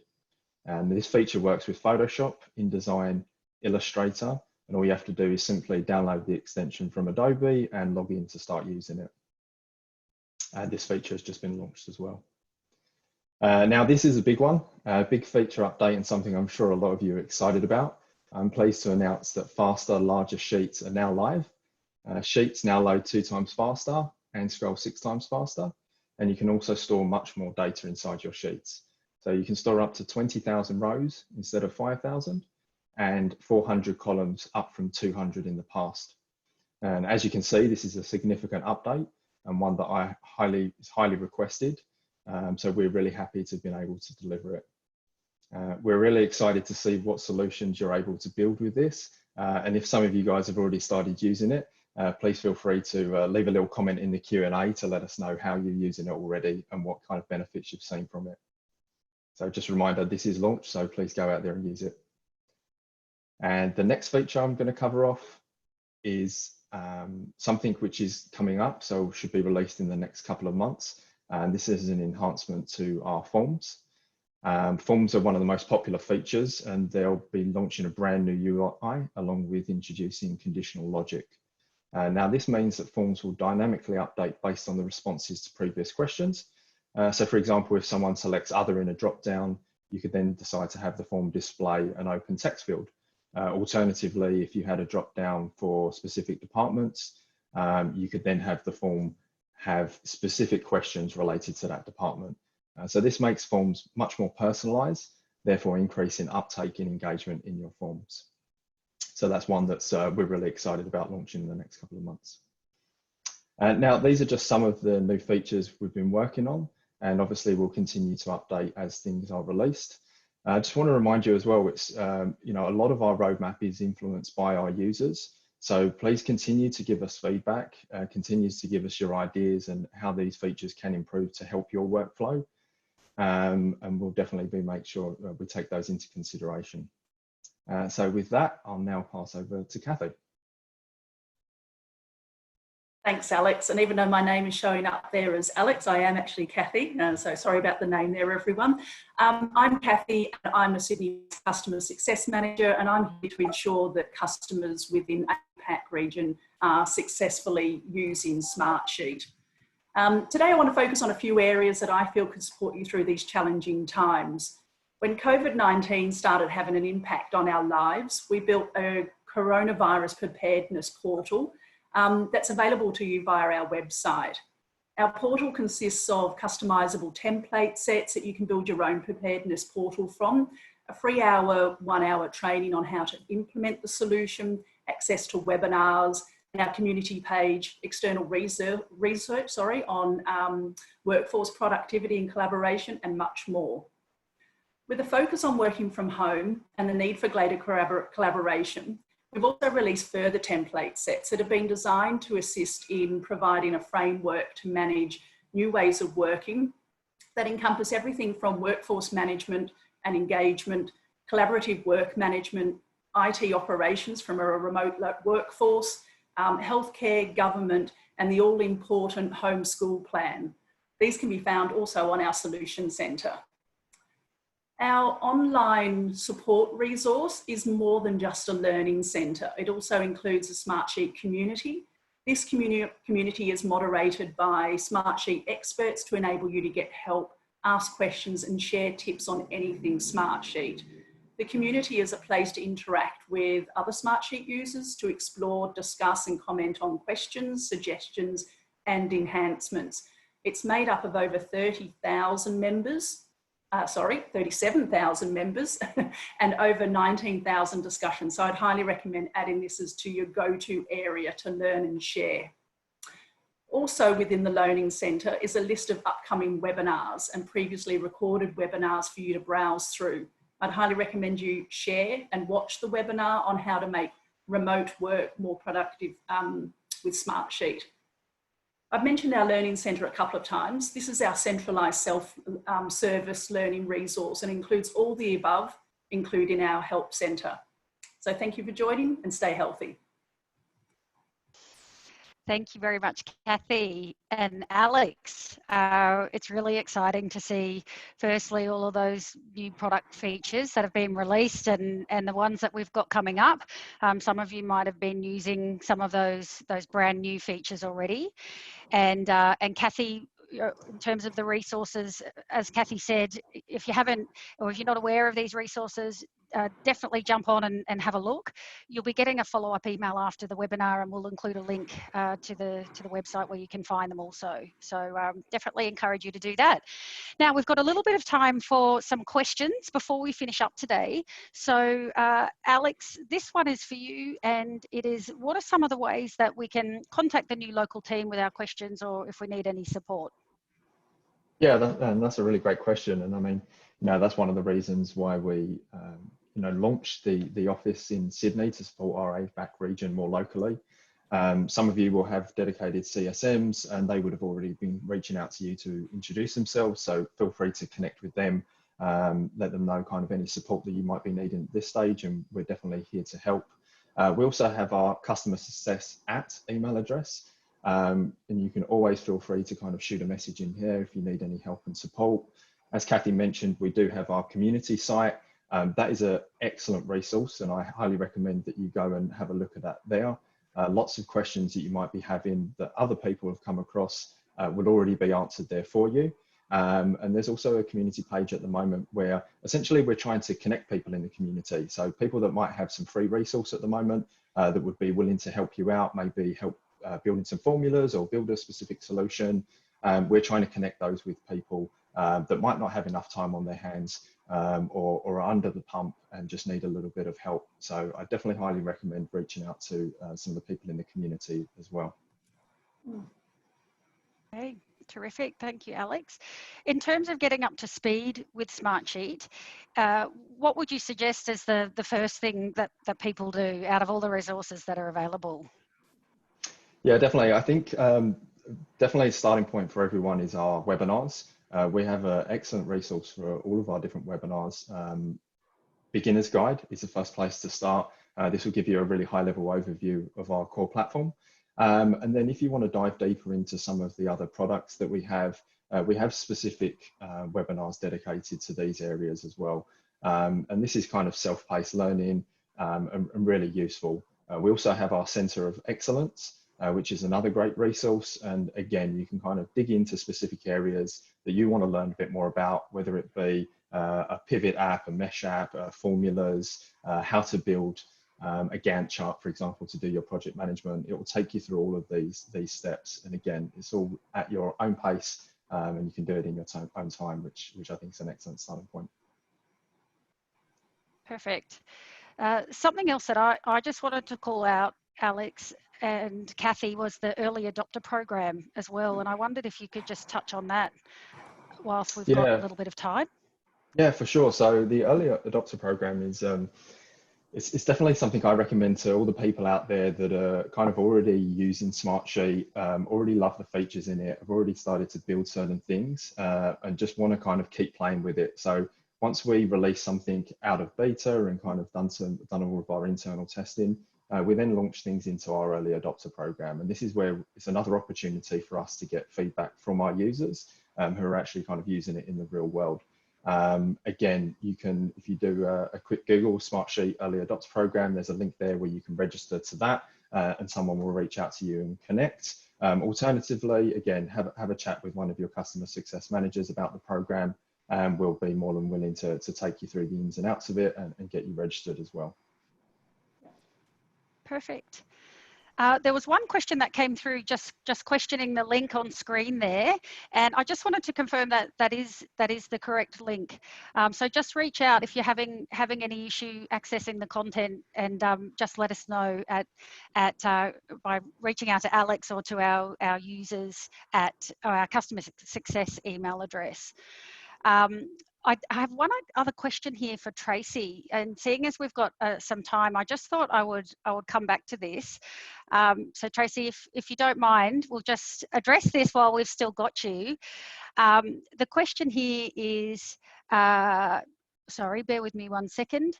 And this feature works with Photoshop, InDesign, Illustrator, and all you have to do is simply download the extension from Adobe and log in to start using it. And this feature has just been launched as well. Now this is a big one, a big feature update and something I'm sure a lot of you are excited about. I'm pleased to announce that faster, larger sheets are now live. Sheets now load 2 times faster and scroll 6 times faster. And you can also store much more data inside your sheets. So you can store up to 20,000 rows instead of 5,000 and 400 columns up from 200 in the past. And as you can see, this is a significant update and one that is highly requested. So we're really happy to have been able to deliver it. We're really excited to see what solutions you're able to build with this. And if some of you guys have already started using it, please feel free to leave a little comment in the Q&A to let us know how you're using it already and what kind of benefits you've seen from it. So just a reminder, this is launched, so please go out there and use it. And the next feature I'm going to cover off is something which is coming up, so should be released in the next couple of months. And this is an enhancement to our forms. Forms are one of the most popular features, and they'll be launching a brand new UI along with introducing conditional logic. Now this means that forms will dynamically update based on the responses to previous questions. So for example, if someone selects other in a drop-down, you could then decide to have the form display an open text field. Alternatively, if you had a drop-down for specific departments, you could then have the form have specific questions related to that department. So this makes forms much more personalized, therefore increasing uptake and engagement in your forms. So that's one that we're really excited about launching in the next couple of months. Now, these are just some of the new features we've been working on, and obviously we'll continue to update as things are released. I just want to remind you as well, it's a lot of our roadmap is influenced by our users. So please continue to give us feedback, continue to give us your ideas and how these features can improve to help your workflow. and we'll definitely make sure we take those into consideration. So with that, I'll now pass over to Kathy. Thanks, Alex. And even though my name is showing up there as Alex, I am actually Kathy. So sorry about the name there, everyone. I'm Kathy, and I'm a Sydney Customer Success Manager, and I'm here to ensure that customers within APAC region are successfully using Smartsheet. Today, I want to focus on a few areas that I feel could support you through these challenging times. When COVID-19 started having an impact on our lives, we built a coronavirus preparedness portal that's available to you via our website. Our portal consists of customizable template sets that you can build your own preparedness portal from, a free 1-hour training on how to implement the solution, access to webinars, and our community page, external research on workforce productivity and collaboration, and much more. With a focus on working from home and the need for greater collaboration, we've also released further template sets that have been designed to assist in providing a framework to manage new ways of working that encompass everything from workforce management and engagement, collaborative work management, IT operations from a remote workforce, healthcare, government, and the all-important homeschool plan. These can be found also on our Solution Centre. Our online support resource is more than just a learning centre. It also includes a Smartsheet community. This community is moderated by Smartsheet experts to enable you to get help, ask questions, and share tips on anything Smartsheet. The community is a place to interact with other Smartsheet users to explore, discuss, and comment on questions, suggestions, and enhancements. It's made up of over 37,000 members and over 19,000 discussions. So I'd highly recommend adding this as to your go-to area to learn and share. Also within the Learning Centre is a list of upcoming webinars and previously recorded webinars for you to browse through. I'd highly recommend you share and watch the webinar on how to make remote work more productive with Smartsheet. I've mentioned our Learning Centre a couple of times. This is our centralised self-service learning resource and includes all the above, including our help centre. So thank you for joining, and stay healthy. Thank you very much, Kathy and Alex. It's really exciting to see, firstly, all of those new product features that have been released and the ones that we've got coming up. Some of you might have been using some of those brand new features already. And Kathy, in terms of the resources, as Kathy said, if you haven't, or if you're not aware of these resources, definitely jump on and have a look. You'll be getting a follow-up email after the webinar, and we'll include a link to the website where you can find them also. So definitely encourage you to do that. Now, we've got a little bit of time for some questions before we finish up today. So Alex, this one is for you, and it is, what are some of the ways that we can contact the new local team with our questions, or if we need any support? Yeah, that's a really great question. And I mean, that's one of the reasons why we launched the office in Sydney to support our APAC region more locally. Some of you will have dedicated CSMs, and they would have already been reaching out to you to introduce themselves. So feel free to connect with them, let them know kind of any support that you might be needing at this stage, and we're definitely here to help. We also have our customer success email address. And you can always feel free to kind of shoot a message in here if you need any help and support. As Kathy mentioned, we do have our community site. That is an excellent resource, and I highly recommend that you go and have a look at that there. Lots of questions that you might be having that other people have come across would already be answered there for you. And there's also a community page at the moment where essentially we're trying to connect people in the community. So people that might have some free resource at the moment that would be willing to help you out, maybe help building some formulas or build a specific solution. We're trying to connect those with people that might not have enough time on their hands or are under the pump and just need a little bit of help. So I definitely highly recommend reaching out to some of the people in the community as well. Okay, terrific. Thank you, Alex. In terms of getting up to speed with Smartsheet, what would you suggest as the first thing that people do out of all the resources that are available? Yeah, definitely. I think definitely a starting point for everyone is our webinars. we have an excellent resource for all of our different webinars. Beginner's Guide is the first place to start. This will give you a really high level overview of our core platform. And then if you want to dive deeper into some of the other products that we have specific webinars dedicated to these areas as well. And this is kind of self-paced learning and really useful. We also have our Centre of Excellence, which is another great resource. And again, you can kind of dig into specific areas that you want to learn a bit more about, whether it be a pivot app, a mesh app, formulas, how to build a Gantt chart, for example, to do your project management. It will take you through all of these steps. And again, it's all at your own pace, and you can do it in your own time, which I think is an excellent starting point. Perfect. Something else that I just wanted to call out, Alex and Kathy, was the early adopter program as well. And I wondered if you could just touch on that whilst we've got a little bit of time. Yeah, for sure. So the early adopter program is it's definitely something I recommend to all the people out there that are kind of already using Smartsheet, already love the features in it, have already started to build certain things, and just want to kind of keep playing with it. So once we release something out of beta and kind of done all of our internal testing, we then launch things into our early adopter program. And this is where it's another opportunity for us to get feedback from our users who are actually kind of using it in the real world. Again, you can, if you do a quick Google Smartsheet early adopter program, there's a link there where you can register to that, and someone will reach out to you and connect. Alternatively, again, have a chat with one of your customer success managers about the program, and we'll be more than willing to take you through the ins and outs of it and get you registered as well. Perfect. There was one question that came through just questioning the link on screen there, and I just wanted to confirm that that is the correct link. So just reach out if you're having any issue accessing the content, and just let us know by reaching out to Alex or to our users at our customer success email address. I have one other question here for Tracy, and seeing as we've got some time, I just thought I would come back to this. So Tracy, if you don't mind, we'll just address this while we've still got you. The question here is, sorry, bear with me one second.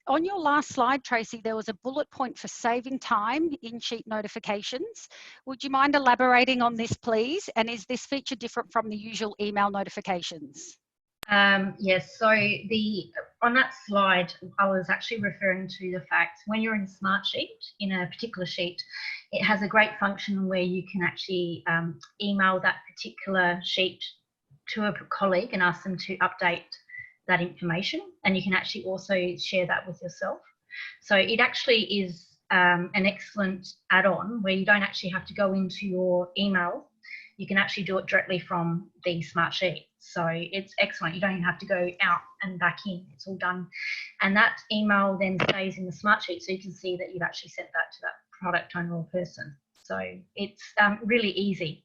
On your last slide, Tracy, there was a bullet point for saving time in sheet notifications. Would you mind elaborating on this, please? And is this feature different from the usual email notifications? Yes, so on that slide, I was actually referring to the fact when you're in Smartsheet, in a particular sheet, it has a great function where you can actually email that particular sheet to a colleague and ask them to update that information, and you can actually also share that with yourself. So it actually is an excellent add-on where you don't actually have to go into your email. You can actually do it directly from the Smartsheet. So it's excellent. You don't even have to go out and back in. It's all done. And that email then stays in the Smartsheet, so you can see that you've actually sent that to that product owner or person. So it's really easy.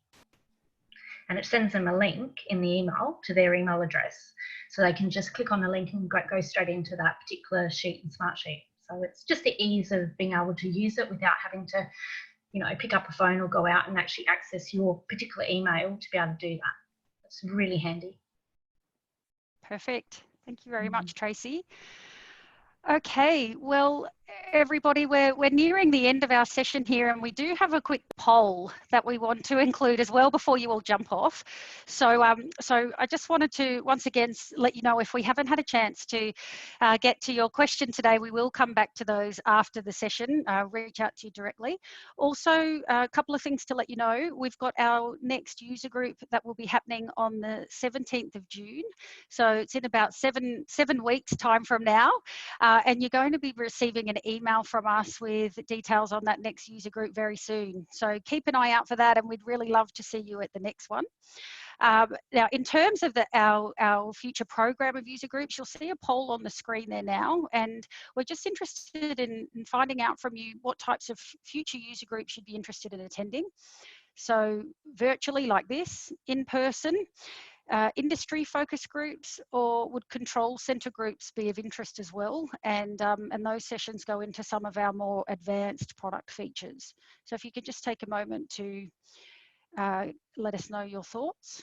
And it sends them a link in the email to their email address. So they can just click on the link and go straight into that particular sheet in Smartsheet. So it's just the ease of being able to use it without having to, pick up a phone or go out and actually access your particular email to be able to do that. It's really handy. Perfect. Thank you very much, Tracy. Okay, well, everybody, we're nearing the end of our session here, and we do have a quick poll that we want to include as well before you all jump off. So I just wanted to once again let you know, if we haven't had a chance to get to your question today, we will come back to those after the session, reach out to you directly. Also, a couple of things to let you know. We've got our next user group that will be happening on the 17th of June. So it's in about seven weeks time from now. And you're going to be receiving an email from us with details on that next user group very soon. So keep an eye out for that, and we'd really love to see you at the next one. Now, in terms of our future program of user groups, you'll see a poll on the screen there now, and we're just interested in finding out from you what types of future user groups you'd be interested in attending. So virtually like this, in person, industry focus groups, or would control center groups be of interest as well? And those sessions go into some of our more advanced product features. So if you could just take a moment to let us know your thoughts.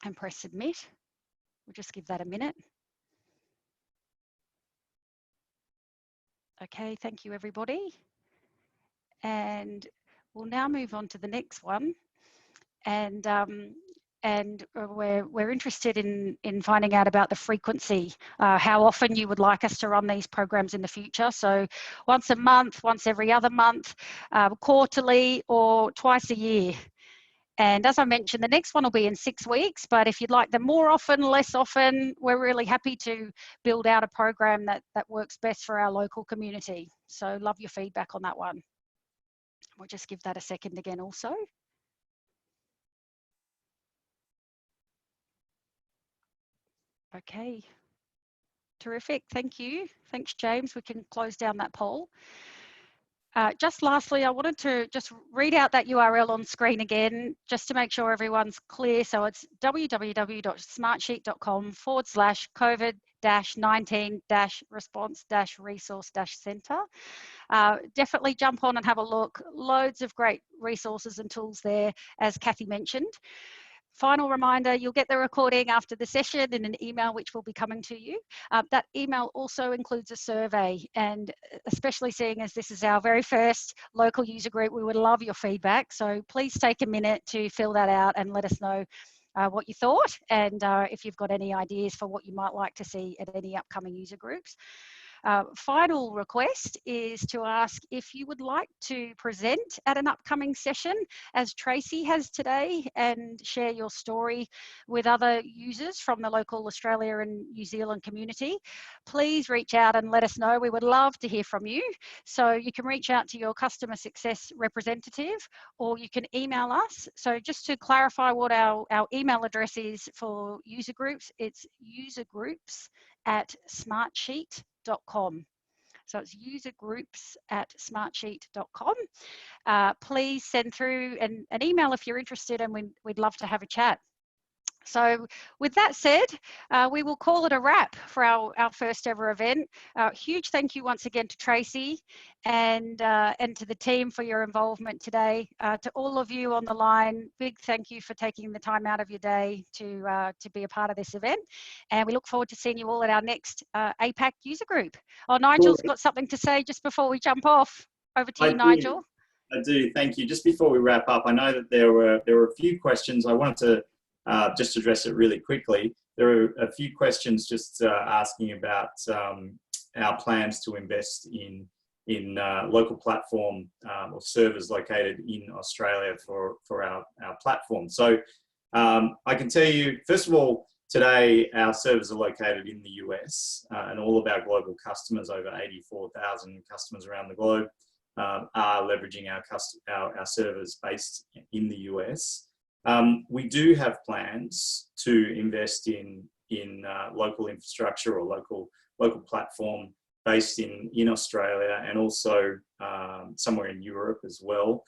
and press submit. We'll just give that a minute. Okay, thank you everybody. And we'll now move on to the next one. And we're interested in finding out about the frequency, how often you would like us to run these programs in the future. So once a month, once every other month, quarterly, or twice a year. And as I mentioned, the next one will be in 6 weeks, but if you'd like them more often, less often, we're really happy to build out a program that works best for our local community. So love your feedback on that one. We'll just give that a second again also. Okay, terrific, thank you. Thanks, James. We can close down that poll. Just lastly, I wanted to just read out that URL on screen again, just to make sure everyone's clear. So it's www.smartsheet.com/COVID-19-response-resource-center. Definitely jump on and have a look. Loads of great resources and tools there, as Kathy mentioned. Final reminder, you'll get the recording after the session in an email which will be coming to you. That email also includes a survey, and especially seeing as this is our very first local user group, we would love your feedback. So please take a minute to fill that out and let us know what you thought, and if you've got any ideas for what you might like to see at any upcoming user groups. Final request is to ask if you would like to present at an upcoming session, as Tracy has today, and share your story with other users from the local Australia and New Zealand community. Please reach out and let us know. We would love to hear from you. So you can reach out to your customer success representative, or you can email us. So just to clarify what our email address is for user groups, it's usergroups@smartsheet.com. So it's usergroups@smartsheet.com. Please send through an email if you're interested, and we'd love to have a chat. So with that said, we will call it a wrap for our first ever event. Huge thank you once again to Tracy and to the team for your involvement today. To all of you on the line, big thank you for taking the time out of your day to be a part of this event. And we look forward to seeing you all at our next APAC user group. Oh, Nigel's got something to say just before we jump off. Over to you, Nigel. I do, thank you. Just before we wrap up, I know that there were a few questions. I wanted to just address it really quickly. There are a few questions just asking about our plans to invest in local platform or servers located in Australia for our platform. So I can tell you, first of all, today our servers are located in the US, and all of our global customers, over 84,000 customers around the globe, are leveraging our servers based in the US. We do have plans to invest in local infrastructure or local platform based in Australia, and also somewhere in Europe as well.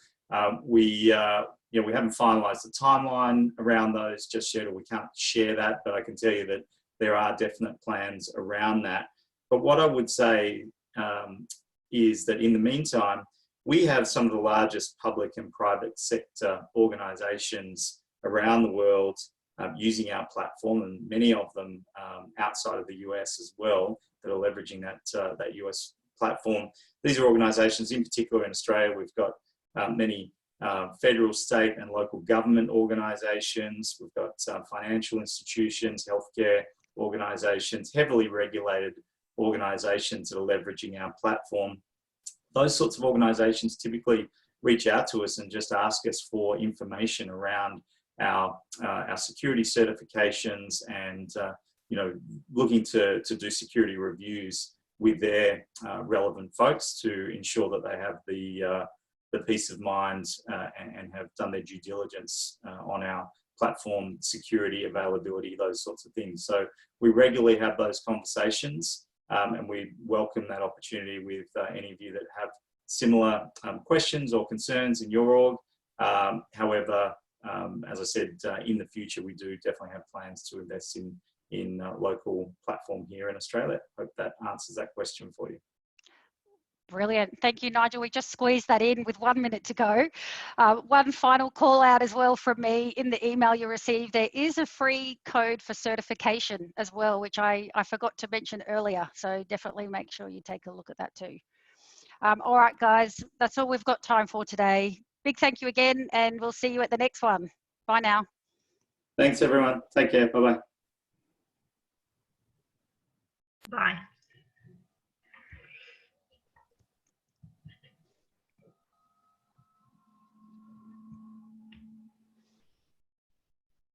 We haven't finalised the timeline around those just yet, or we can't share that, but I can tell you that there are definite plans around that. But what I would say is that in the meantime, we have some of the largest public and private sector organisations around the world using our platform, and many of them outside of the US as well, that are leveraging that US platform. These are organisations, in particular in Australia, we've got many federal, state and local government organisations. We've got financial institutions, healthcare organisations, heavily regulated organisations that are leveraging our platform. Those sorts of organisations typically reach out to us and just ask us for information around our security certifications, and looking to do security reviews with their relevant folks to ensure that they have the peace of mind and have done their due diligence on our platform security, availability, those sorts of things. So we regularly have those conversations. And we welcome that opportunity with any of you that have similar questions or concerns in your org. However, as I said, in the future, we do definitely have plans to invest in local platform here in Australia. Hope that answers that question for you. Brilliant. Thank you, Nigel. We just squeezed that in with 1 minute to go. One final call out as well from me. In the email you received, there is a free code for certification as well, which I forgot to mention earlier. So definitely make sure you take a look at that too. All right, guys, that's all we've got time for today. Big thank you again, and we'll see you at the next one. Bye now. Thanks, everyone. Take care. Bye-bye. Bye.